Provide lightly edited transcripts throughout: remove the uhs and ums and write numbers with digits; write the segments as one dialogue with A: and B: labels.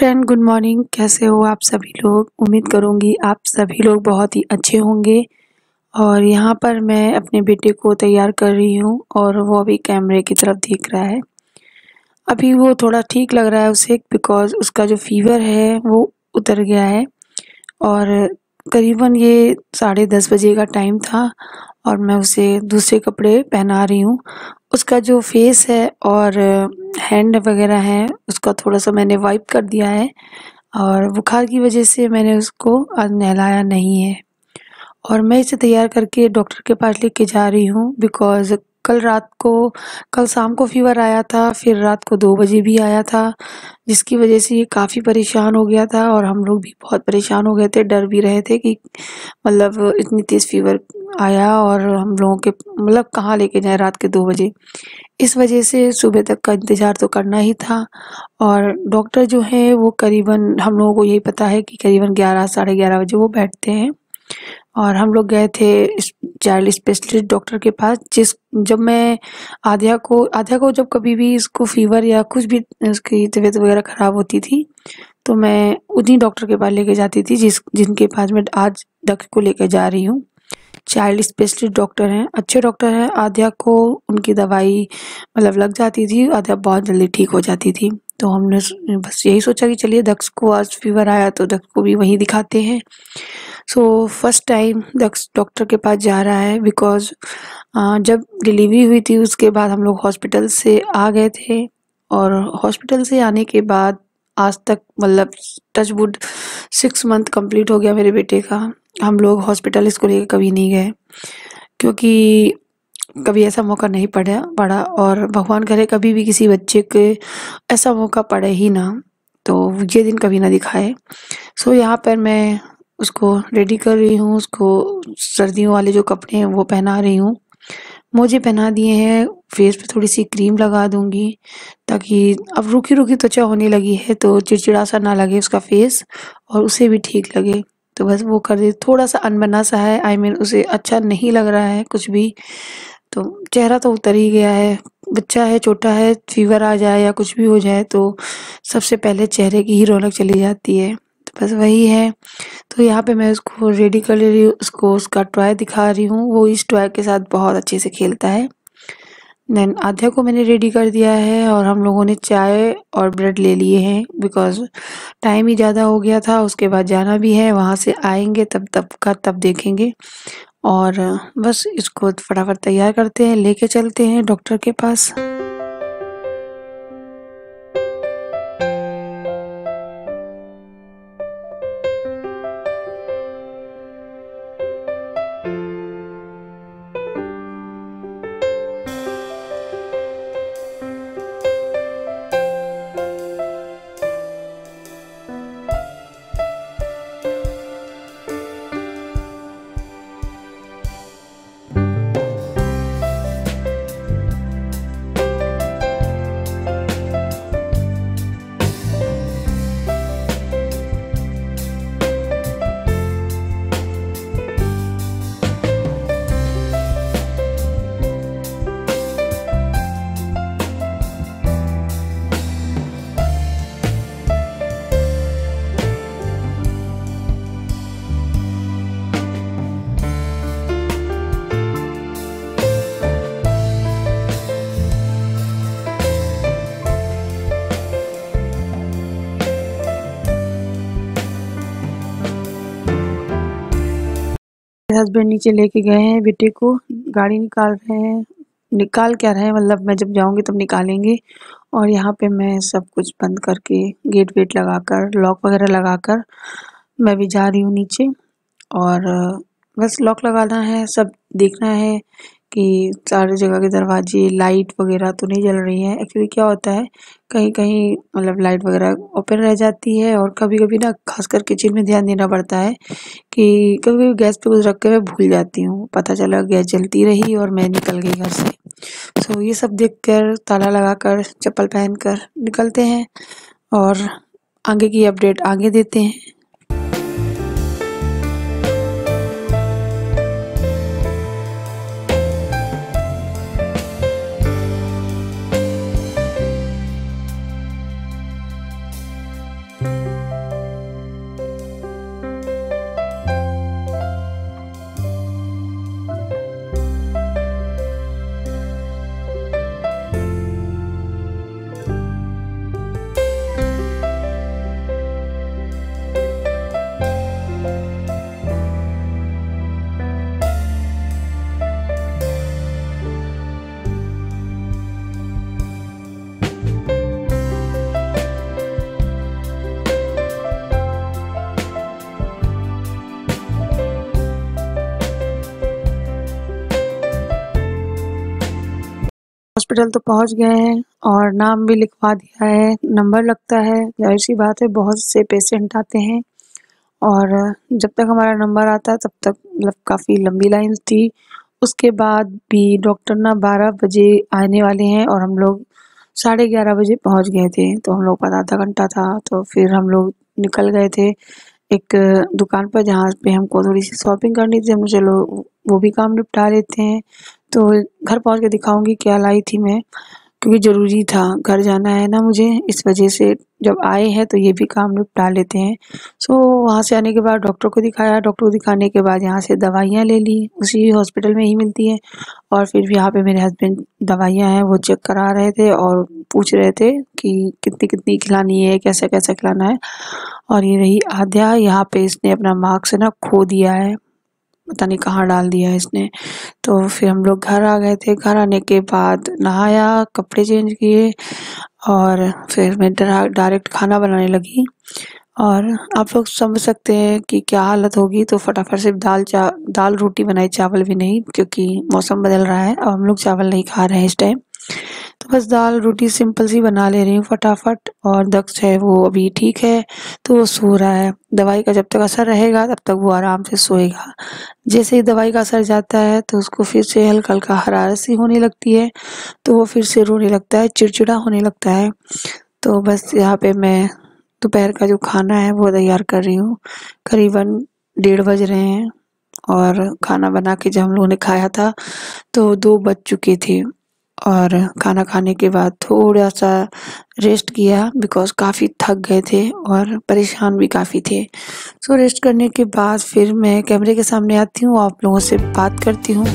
A: Friend, good morning. कैसे हो आप सभी लोग? उम्मीद करूँगी आप सभी लोग बहुत ही अच्छे होंगे। और यहाँ पर मैं अपने बेटे को तैयार कर रही हूँ और वो अभी कैमरे की तरफ देख रहा है। अभी वो थोड़ा ठीक लग रहा है उसे, बिकॉज़ उसका जो फ़ीवर है वो उतर गया है। और करीबन ये 10:30 बजे का टाइम था और मैं उसे दूसरे कपड़े पहना रही हूँ। उसका जो फेस है और हैंड वगैरह है उसका थोड़ा-सा मैंने वाइप कर दिया है और बुखार की वजह से मैंने उसको आज नहलाया नहीं है। और मैं इसे तैयार करके डॉक्टर के पास लेके जा रही हूँ, बिकॉज़ कल शाम को फ़ीवर आया था, फिर रात को 2 बजे भी आया था, जिसकी वजह से ये काफ़ी परेशान हो गया था और हम लोग भी बहुत परेशान हो गए थे, डर भी रहे थे कि मतलब इतनी तेज़ फ़ीवर आया और हम लोगों के मतलब कहाँ लेके जाएँ रात के 2 बजे। इस वजह से सुबह तक का इंतज़ार तो करना ही था। और डॉक्टर जो हैं वो करीबन, हम लोगों को यही पता है कि करीबन 11 साढ़े 11 बजे वो बैठते हैं। और हम लोग गए थे इस चाइल्ड स्पेशलिस्ट डॉक्टर के पास। जब मैं आध्या को जब कभी भी इसको फ़ीवर या कुछ भी उसकी तबीयत वगैरह ख़राब होती थी, तो मैं उन्हीं डॉक्टर के पास लेके जाती थी जिनके पास मैं आज दक्ष को लेके जा रही हूँ। चाइल्ड स्पेशलिस्ट डॉक्टर हैं, अच्छे डॉक्टर हैं। आध्या को उनकी दवाई मतलब लग जाती थी, आध्या बहुत जल्दी ठीक हो जाती थी। तो हमने बस यही सोचा कि चलिए दक्ष को आज फ़ीवर आया तो दक्ष को भी वहीं दिखाते हैं। सो फर्स्ट टाइम दक्ष डॉक्टर के पास जा रहा है, बिकॉज़ जब डिलीवरी हुई थी उसके बाद हम लोग हॉस्पिटल से आ गए थे और हॉस्पिटल से आने के बाद आज तक मतलब टच वुड 6 मंथ कंप्लीट हो गया मेरे बेटे का। हम लोग हॉस्पिटल इसको लेके कभी नहीं गए, क्योंकि कभी ऐसा मौका नहीं पड़ा और भगवान करे कभी भी किसी बच्चे के ऐसा मौका पड़े ही ना, तो ये दिन कभी ना दिखाए। सो यहाँ पर मैं उसको रेडी कर रही हूँ, उसको सर्दियों वाले जो कपड़े हैं वो पहना रही हूँ। मोजे पहना दिए हैं, फेस पे थोड़ी-सी क्रीम लगा दूँगी ताकि अब रूखी-रूखी त्वचा होने लगी है तो चिड़चिड़ा सा ना लगे उसका फेस और उसे भी ठीक लगे। तो बस वो कर दी। थोड़ा-सा अनबना सा है, आई मीन उसे अच्छा नहीं लग रहा है कुछ भी, तो चेहरा तो उतर ही गया है। बच्चा है, छोटा है, फ़ीवर आ जाए या कुछ भी हो जाए तो सबसे पहले चेहरे की ही रौनक चली जाती है। तो बस वही है। तो यहाँ पे मैं उसको रेडी कर ले रही हूँ, उसको उसका टॉय दिखा रही हूँ, वो इस टॉय के साथ बहुत अच्छे से खेलता है। देन आध्या को मैंने रेडी कर दिया है और हम लोगों ने चाय और ब्रेड ले लिए हैं, बिकॉज़ टाइम ही ज़्यादा हो गया था। उसके बाद जाना भी है, वहाँ से आएँगे तब देखेंगे। और बस इसको फटाफट तैयार करते हैं, लेके चलते हैं डॉक्टर के पास। हस्बैंड नीचे लेके गए हैं बेटे को, गाड़ी निकाल रहे हैं। निकाल क्या रहे हैं, मतलब मैं जब जाऊंगी तब निकालेंगे। और यहाँ पे मैं सब कुछ बंद करके गेट वेट लगाकर लॉक वगैरह लगाकर मैं भी जा रही हूँ नीचे। और बस लॉक लगाना है, सब देखना है कि सारी जगह के दरवाजे, लाइट वगैरह तो नहीं जल रही है। एक्चुअली क्या होता है, कहीं-कहीं मतलब लाइट वगैरह ओपन रह जाती है और कभी-कभी ना खासकर किचन में ध्यान देना पड़ता है कि कभी-कभी गैस पे कुछ रख के मैं भूल जाती हूँ। पता चला गैस जलती रही और मैं निकल गई घर से। सो ये सब देखकर, ताला लगाकर, चप्पल पहनकर निकलते हैं और आगे की अपडेट आगे देते हैं। हॉस्पिटल तो पहुंच गए हैं और नाम भी लिखवा दिया है, नंबर लगता है। जाहिर सी बात है, बहुत से पेशेंट आते हैं और जब तक हमारा नंबर आता तब तक मतलब काफ़ी लंबी लाइन थी। उसके बाद भी डॉक्टर ना 12 बजे आने वाले हैं और हम लोग 11:30 बजे पहुंच गए थे। तो हम लोग पास आधा घंटा था, तो फिर हम लोग निकल गए थे एक दुकान पर जहाँ पे हमको थोड़ी सी शॉपिंग करनी थी। हमने चलो वो भी काम निपटा लेते हैं। तो घर पहुंच के दिखाऊंगी क्या लाई थी मैं, क्योंकि ज़रूरी था, घर जाना है ना मुझे, इस वजह से जब आए हैं तो ये भी काम निपटा लेते हैं। सो वहाँ से आने के बाद डॉक्टर को दिखाया, डॉक्टर को दिखाने के बाद यहाँ से दवाइयाँ ले ली, उसी हॉस्पिटल में ही मिलती हैं। और फिर यहाँ पे मेरे हस्बैंड दवाइयाँ हैं वो चेक करा रहे थे और पूछ रहे थे कि कितनी कितनी खिलानी है, कैसा कैसा खिलाना है। और ये रही आद्या, यहाँ पे इसने अपना मार्क्स ना खो दिया है, पता नहीं कहाँ डाल दिया है इसने। तो फिर हम लोग घर आ गए थे। घर आने के बाद नहाया, कपड़े चेंज किए और फिर मैं डायरेक्ट खाना बनाने लगी। और आप लोग समझ सकते हैं कि क्या हालत होगी। तो फटाफट से दाल रोटी बनाई, चावल भी नहीं, क्योंकि मौसम बदल रहा है और हम लोग चावल नहीं खा रहे हैं इस टाइम। तो बस दाल रोटी सिंपल सी बना ले रही हूँ फटाफट। और दक्ष है वो अभी ठीक है, तो वो सो रहा है। दवाई का जब तक असर रहेगा तब तक वो आराम से सोएगा। जैसे ही दवाई का असर जाता है तो उसको फिर से हल्का हल्का हरारत सी होने लगती है, तो वो फिर से रोने लगता है, चिड़चिड़ा होने लगता है। तो बस यहाँ पे मैं दोपहर का जो खाना है वो तैयार कर रही हूँ। करीबन 1:30 बज रहे हैं और खाना बना के जब हम लोगों ने खाया था तो 2 बज चुके थे। और खाना खाने के बाद थोड़ा सा रेस्ट किया, बिकॉज़ काफ़ी थक गए थे और परेशान भी काफ़ी थे। सो रेस्ट करने के बाद फिर मैं कैमरे के सामने आती हूँ, आप लोगों से बात करती हूँ।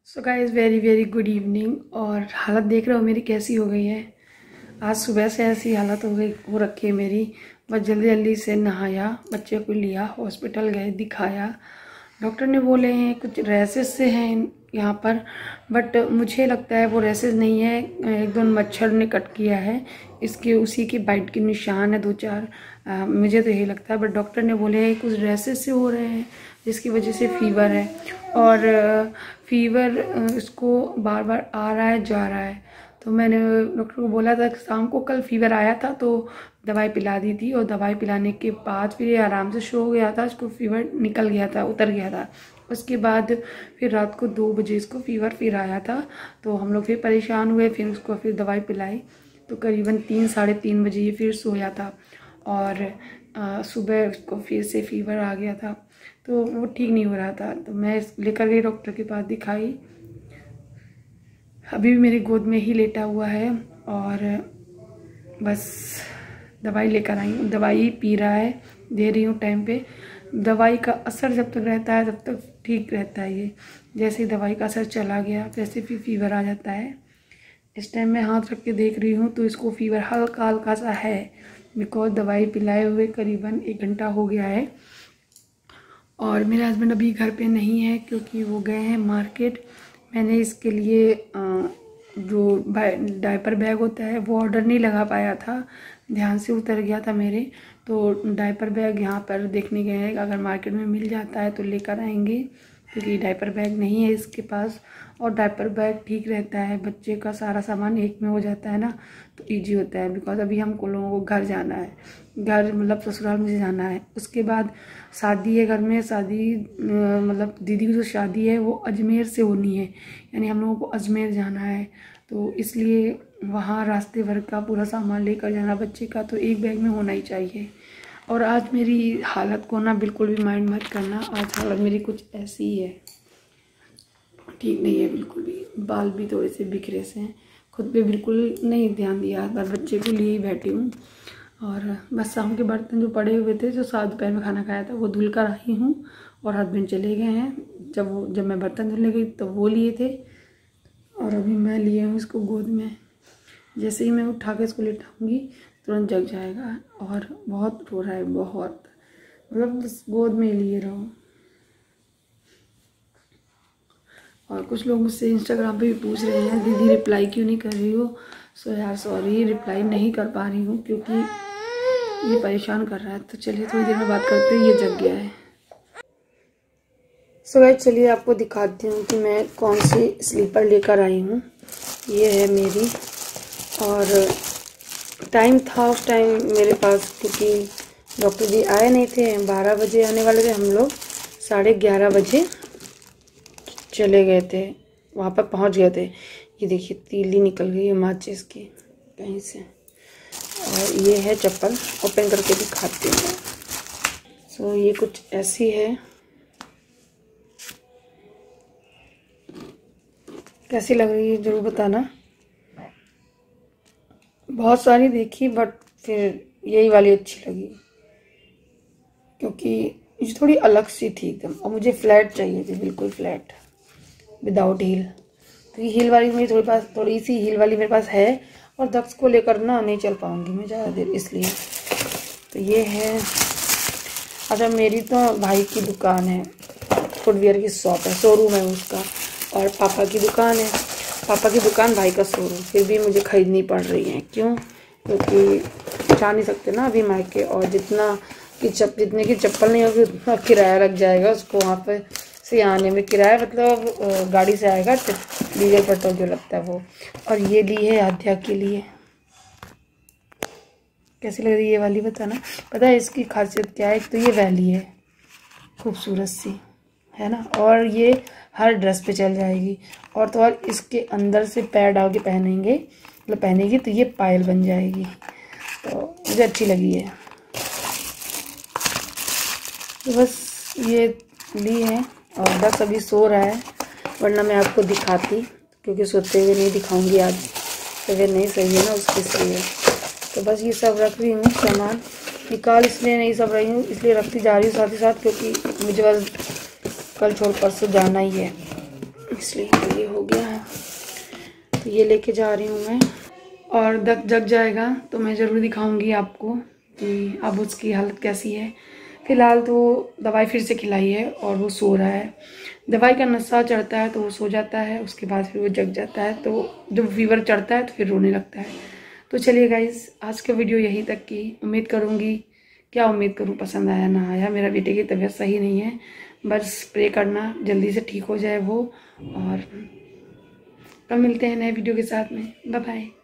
A: So guys, very very good evening. और हालत देख रहे हो मेरी कैसी हो गई है। आज सुबह से ऐसी हालत हो रखी है मेरी। बस जल्दी जल्दी से नहाया, बच्चे को लिया, हॉस्पिटल गए, दिखाया। डॉक्टर ने बोले हैं कुछ रैसेस से हैं यहाँ पर, बट मुझे लगता है वो रैसेस नहीं है, एक दो मच्छर ने कट किया है, इसके उसी के बाइट के निशान है 2-4। मुझे तो यही लगता है, बट डॉक्टर ने बोले हैं कुछ रैसेस से हो रहे हैं जिसकी वजह से फीवर है। और फीवर इसको बार बार आ रहा है, जा रहा है। तो मैंने डॉक्टर को बोला था कि शाम को कल फीवर आया था तो दवाई पिला दी थी, और दवाई पिलाने के बाद फिर ये आराम से सो गया था, इसको फीवर निकल गया था, उतर गया था। उसके बाद फिर रात को 2 बजे इसको फीवर फिर आया था, तो हम लोग फिर परेशान हुए, फिर उसको फिर दवाई पिलाई। तो करीबन 3-3:30 बजे ये फिर सोया था और सुबह उसको फिर से फीवर आ गया था, तो वो ठीक नहीं हो रहा था। तो मैं लेकर गई डॉक्टर के पास, दिखाई। अभी भी मेरी गोद में ही लेटा हुआ है और बस दवाई लेकर आई हूँ, दवाई पी रहा है, दे रही हूँ टाइम पे। दवाई का असर जब तक रहता है तब तक ठीक रहता है ये। जैसे ही दवाई का असर चला गया वैसे फिर फीवर आ जाता है। इस टाइम मैं हाथ रख के देख रही हूँ तो इसको फीवर हल्का हल्का सा है, बिकॉज दवाई पिलाए हुए करीबन 1 घंटा हो गया है। और मेरे हस्बैंड अभी घर पे नहीं है क्योंकि वो गए हैं मार्केट। मैंने इसके लिए जो डायपर बैग होता है वो ऑर्डर नहीं लगा पाया था, ध्यान से उतर गया था मेरे। तो डायपर बैग यहाँ पर देखने गए हैं, अगर मार्केट में मिल जाता है तो लेकर आएंगे, क्योंकि डायपर बैग नहीं है इसके पास। और डायपर बैग ठीक रहता है, बच्चे का सारा सामान एक में हो जाता है ना, तो ईजी होता है। बिकॉज अभी हमको लोगों को घर जाना है, घर मतलब ससुराल मुझे जाना है। उसके बाद शादी है घर में, शादी मतलब दीदी की जो शादी है वो अजमेर से होनी है, यानी हम लोगों को अजमेर जाना है। तो इसलिए वहाँ रास्ते भर का पूरा सामान लेकर जाना बच्चे का, तो एक बैग में होना ही चाहिए। और आज मेरी हालत को ना बिल्कुल भी माइंड मत करना, आज हालत मेरी कुछ ऐसी ही है, ठीक नहीं है बिल्कुल भी। बाल भी थोड़े से बिखरे से हैं, खुद पे बिल्कुल नहीं ध्यान दिया, बस बच्चे को लिए ही बैठी हूँ। और बस शाम के बर्तन जो पड़े हुए थे, जो साथ दोपहर में खाना खाया था, वो धुल कर आई हूँ। और हस्बैंड चले गए हैं, जब मैं बर्तन धुलने गई तो वो लिए थे, और अभी मैं लिए हूँ इसको गोद में। जैसे ही मैं उठा के इसको लेटाऊँगी तुरंत जग जाएगा। और बहुत रो रहा है, बहुत, मतलब बस गोद में लिए रहो। और कुछ लोग मुझसे इंस्टाग्राम पे भी पूछ रहे हैं दीदी रिप्लाई क्यों नहीं कर रही हो। सो यार सॉरी, रिप्लाई नहीं कर पा रही हूँ क्योंकि ये परेशान कर रहा है। तो चलिए थोड़ी देर में बात करते हैं, ये जग गया है। सो गाइस चलिए आपको दिखाती हूँ कि मैं कौन सी स्लीपर लेकर आई हूँ। ये है मेरी, और टाइम था उस टाइम मेरे पास, क्योंकि डॉक्टर जी आए नहीं थे। 12 बजे आने वाले थे, हम लोग 11:30 बजे चले गए थे, वहाँ पर पहुँच गए थे। ये देखिए तीली निकल गई है माचिस की कहीं से। और ये है चप्पल, ओपन करके दिखाती हूँ। सो ये कुछ ऐसी है, कैसी लग रही है ज़रूर बताना। बहुत सारी देखी बट फिर यही वाली अच्छी लगी, क्योंकि ये थोड़ी अलग सी थी एकदम, और मुझे फ्लैट चाहिए थी, बिल्कुल फ्लैट विदाउट हील। तो ये हील वाली मेरी थोड़ी सी हील वाली मेरे पास है, और दक्ष को लेकर ना नहीं चल पाऊंगी मैं ज़्यादा देर, इसलिए। तो ये है। अच्छा, मेरी तो भाई की दुकान है, फुटवियर की शॉप है, शोरूम है उसका, और पापा की दुकान है। पापा की दुकान, भाई का शोरूम, फिर भी मुझे खरीदनी पड़ रही है। क्यों? क्योंकि जा नहीं सकते ना अभी मायके, और जितने की चप्पल नहीं होगी उतना किराया लग जाएगा उसको वहाँ पे से आने में। किराया मतलब गाड़ी से आएगा, डीजल पेट्रोल जो लगता है वो। और ये ली है आध्या के लिए। कैसी लग रही है ये वाली बताना। पता है इसकी खासियत क्या है? एक तो ये वैली है खूबसूरत सी, है ना, और ये हर ड्रेस पे चल जाएगी। और तो और इसके अंदर से पैर डाल के पहनेंगे, मतलब पहनेगी तो ये पायल बन जाएगी। तो मुझे अच्छी लगी है, तो बस ये ली है। और दक्ष अभी सो रहा है, वरना मैं आपको दिखाती, क्योंकि सोते हुए नहीं दिखाऊंगी आज, तबीयत नहीं सही है ना उसके लिए। तो बस ये सब रख रही हूँ सामान, निकाल इसलिए नहीं सब रही हूँ, इसलिए रखती जा रही हूँ साथ ही साथ, क्योंकि मुझे बस कल छोड़ परसों जाना ही है, इसलिए। तो ये हो गया है, तो ये लेके जा रही हूँ मैं। और दक्ष जग जाएगा तो मैं ज़रूर दिखाऊंगी आपको कि अब उसकी हालत कैसी है। फ़िलहाल तो दवाई फिर से खिलाई है और वो सो रहा है। दवाई का नशा चढ़ता है तो वो सो जाता है, उसके बाद फिर वो जग जाता है, तो जब फीवर चढ़ता है तो फिर रोने लगता है। तो चलिए गाइज़, आज का वीडियो यहीं तक की। उम्मीद करूँगी, क्या उम्मीद करूँ, पसंद आया ना आया। मेरा बेटे की तबीयत सही नहीं है, बस प्रे करना जल्दी से ठीक हो जाए वो। और कल मिलते हैं नए वीडियो के साथ में। Bye bye.